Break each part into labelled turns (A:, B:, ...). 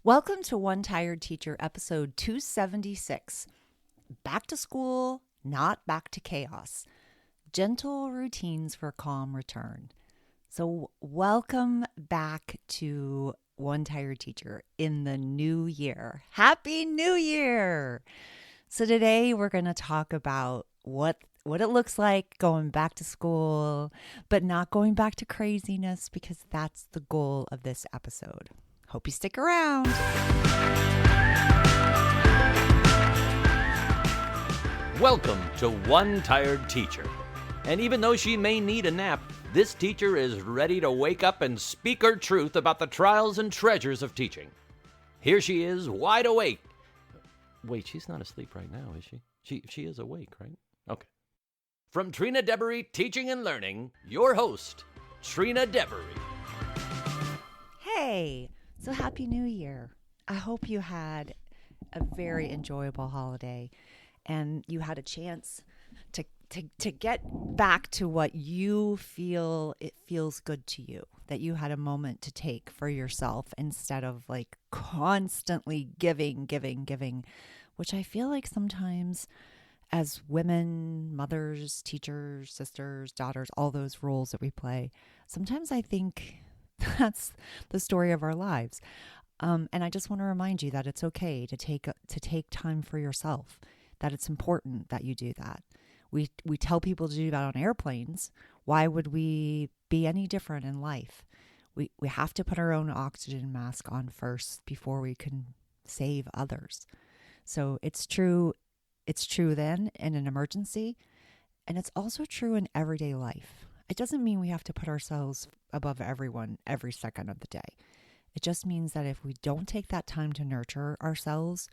A: Welcome to One Tired Teacher, episode 276. Back to school, not back to chaos. Gentle routines for calm return. So welcome back to One Tired Teacher in the new year. Happy New Year! So today we're going to talk about what it looks like going back to school, but not going back to craziness, because that's the goal of this episode. Hope you stick around.
B: Welcome to One Tired Teacher. And even though she may need a nap, this teacher is ready to wake up and speak her truth about the trials and treasures of teaching. Here she is, wide awake. Wait, she's not asleep right now, is she? She is awake, right? Okay. From Trina Debery Teaching and Learning, your host, Trina Debery.
A: Hey, so Happy New Year. I hope you had a very enjoyable holiday and you had a chance to get back to what you feel it feels good to you, that you had a moment to take for yourself instead of like constantly giving, which I feel like sometimes as women, mothers, teachers, sisters, daughters, all those roles that we play, sometimes I think that's the story of our lives. And I just want to remind you that it's okay to take time for yourself, that it's important that you do that. We tell people to do that on airplanes. Why would we be any different in life? We have to put our own oxygen mask on first before we can save others. So it's true then in an emergency, and it's also true in everyday life. It doesn't mean we have to put ourselves above everyone every second of the day. It just means that if we don't take that time to nurture ourselves,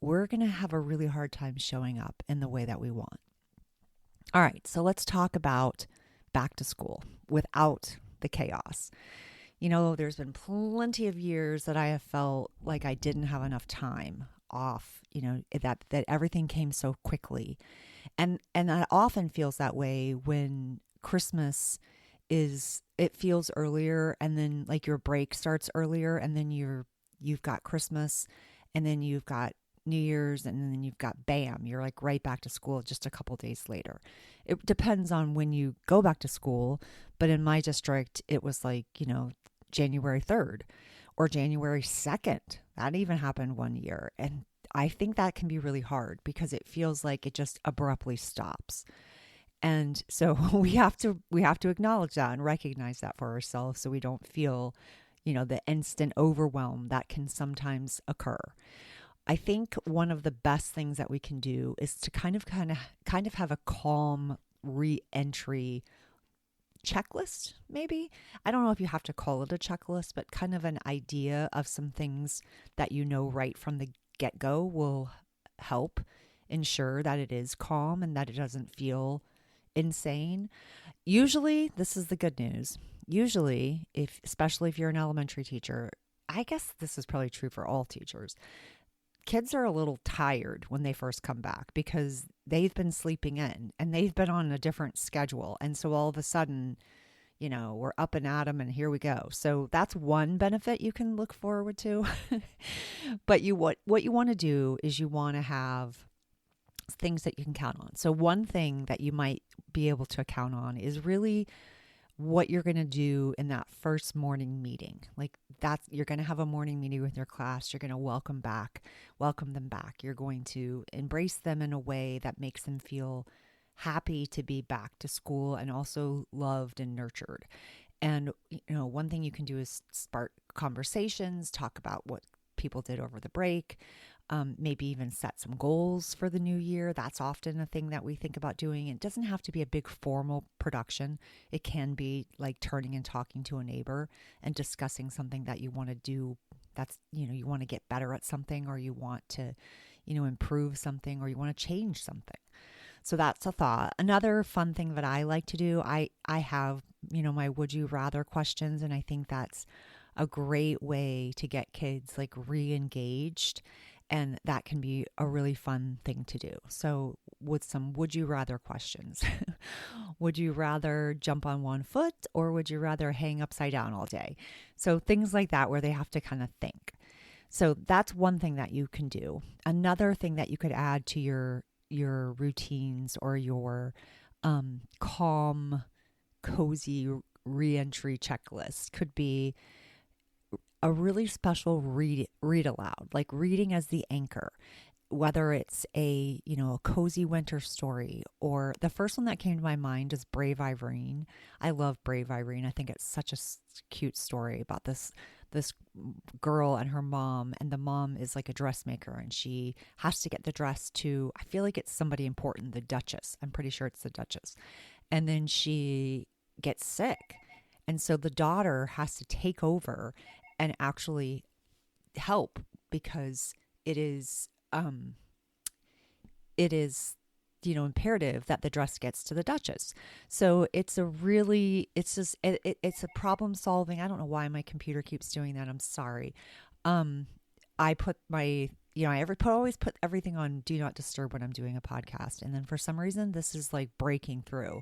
A: we're going to have a really hard time showing up in the way that we want. All right, so let's talk about back to school without the chaos. You know, there's been plenty of years that I have felt like I didn't have enough time off, you know, that everything came so quickly. And that often feels that way when Christmas it feels earlier, and then like your break starts earlier, and then you've got Christmas, and then you've got New Year's, and then you've got bam, you're like right back to school just a couple days later. It depends on when you go back to school, but in my district, it was like, you know, January 3rd or January 2nd. That even happened one year. And I think that can be really hard because it feels like it just abruptly stops. And so we have to acknowledge that and recognize that for ourselves so we don't feel, you know, the instant overwhelm that can sometimes occur. I think one of the best things that we can do is to kind of have a calm re-entry checklist, maybe. I don't know if you have to call it a checklist, but kind of an idea of some things that you know right from the get-go will help ensure that it is calm and that it doesn't feel insane. Usually, this is the good news. Usually, especially if you're an elementary teacher, I guess this is probably true for all teachers, kids are a little tired when they first come back because they've been sleeping in and they've been on a different schedule. And so all of a sudden, you know, we're up and at 'em and here we go. So that's one benefit you can look forward to. But what you want to do is you want to have things that you can count on. So one thing that you might be able to count on is really what you're going to do in that first morning meeting. Like you're going to have a morning meeting with your class. You're going to welcome them back. You're going to embrace them in a way that makes them feel happy to be back to school and also loved and nurtured. And, you know, one thing you can do is spark conversations, talk about what people did over the break, maybe even set some goals for the new year. That's often a thing that we think about doing. It doesn't have to be a big formal production. It can be like turning and talking to a neighbor and discussing something that you want to do. That's, you know, you want to get better at something, or you want to, you know, improve something, or you want to change something. So that's a thought. Another fun thing that I like to do, I have, you know, my would you rather questions, and I think that's a great way to get kids like re-engaged And that can be a really fun thing to do. So with some would you rather questions, would you rather jump on one foot or would you rather hang upside down all day? So things like that where they have to kind of think. So that's one thing that you can do. Another thing that you could add to your routines or your calm, cozy reentry checklist could be a really special read aloud, like reading as the anchor, whether it's a cozy winter story, or the first one that came to my mind is Brave Irene. I love Brave Irene. I think it's such a cute story about this girl and her mom, and the mom is like a dressmaker and she has to get the dress to, I feel like it's somebody important, the Duchess. I'm pretty sure it's the Duchess. And then she gets sick. And so the daughter has to take over and actually help because it is imperative that the dress gets to the Duchess. So it's a problem solving. I don't know why my computer keeps doing that. I'm sorry. I put my, always put everything on do not disturb when I'm doing a podcast. And then for some reason, this is like breaking through,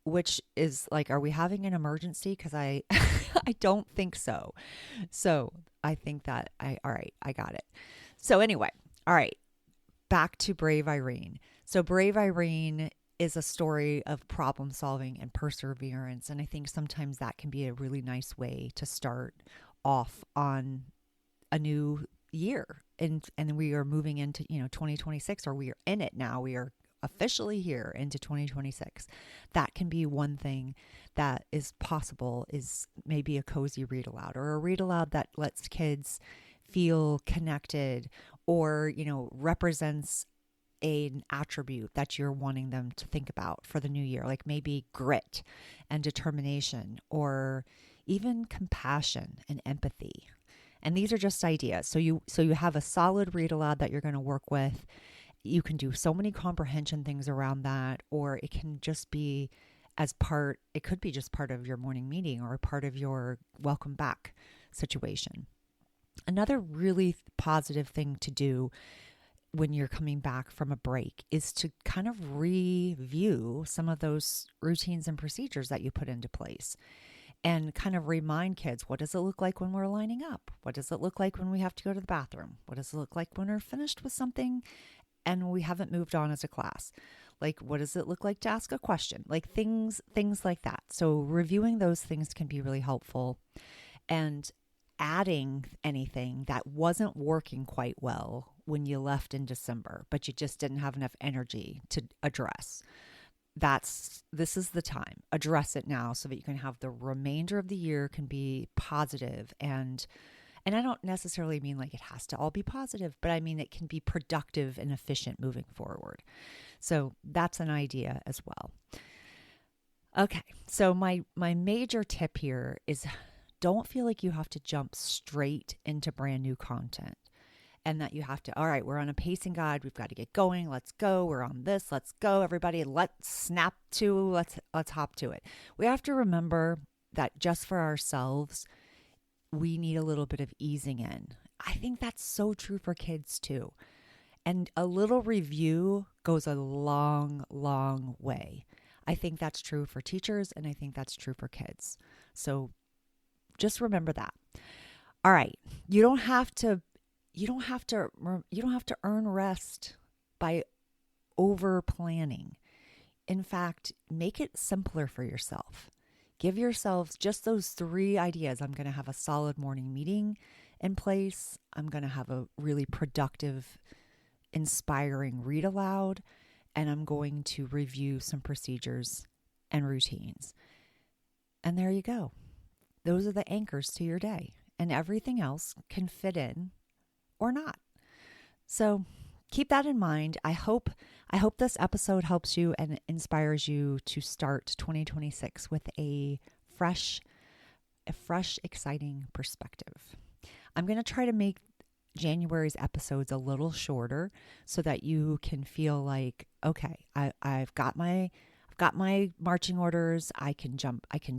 A: which is like, are we having an emergency? Cause I, I don't think so. So I think that all right, I got it. So anyway, all right, back to Brave Irene. So Brave Irene is a story of problem solving and perseverance. And I think sometimes that can be a really nice way to start off on a new year. And we are moving into, 2026, or we are in it now. We are officially here into 2026. That can be one thing that is possible, is maybe a cozy read aloud, or a read aloud that lets kids feel connected, or, represents an attribute that you're wanting them to think about for the new year, like maybe grit and determination, or even compassion and empathy. And these are just ideas. So you have a solid read aloud that you're going to work with. You can do so many comprehension things around that, or it can just be it could be just part of your morning meeting or part of your welcome back situation. Another really positive thing to do when you're coming back from a break is to kind of review some of those routines and procedures that you put into place, and kind of remind kids, what does it look like when we're lining up? What does it look like when we have to go to the bathroom? What does it look like when we're finished with something and we haven't moved on as a class? Like, what does it look like to ask a question? Like things like that. So reviewing those things can be really helpful, and adding anything that wasn't working quite well when you left in December, but you just didn't have enough energy to address. This is the time. Address it now so that you can have the remainder of the year can be positive. And I don't necessarily mean like it has to all be positive, but I mean it can be productive and efficient moving forward. So that's an idea as well. Okay, so my major tip here is, don't feel like you have to jump straight into brand new content, and that you have to, all right, we're on a pacing guide. We've got to get going. Let's go. We're on this. Let's go, everybody. Let's hop to it. We have to remember that just for ourselves, we need a little bit of easing in. I think that's so true for kids too. And a little review goes a long, long way. I think that's true for teachers, and I think that's true for kids. So just remember that. All right. You don't have to earn rest by over planning. In fact, make it simpler for yourself. Give yourselves just those 3 ideas. I'm going to have a solid morning meeting in place. I'm going to have a really productive, inspiring read aloud, and I'm going to review some procedures and routines. And there you go. Those are the anchors to your day, and everything else can fit in or not. So keep that in mind. I hope this episode helps you and inspires you to start 2026 with a fresh, exciting perspective. I'm going to try to make January's episodes a little shorter so that you can feel like, okay, I've got my marching orders. I can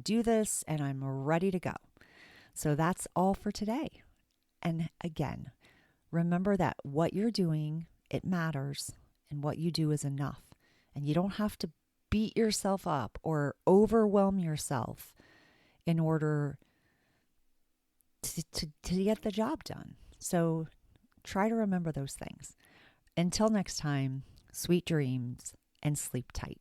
A: do this, and I'm ready to go. So that's all for today. And again, remember that what you're doing, it matters, and what you do is enough. And you don't have to beat yourself up or overwhelm yourself in order to get the job done. So try to remember those things. Until next time, sweet dreams and sleep tight.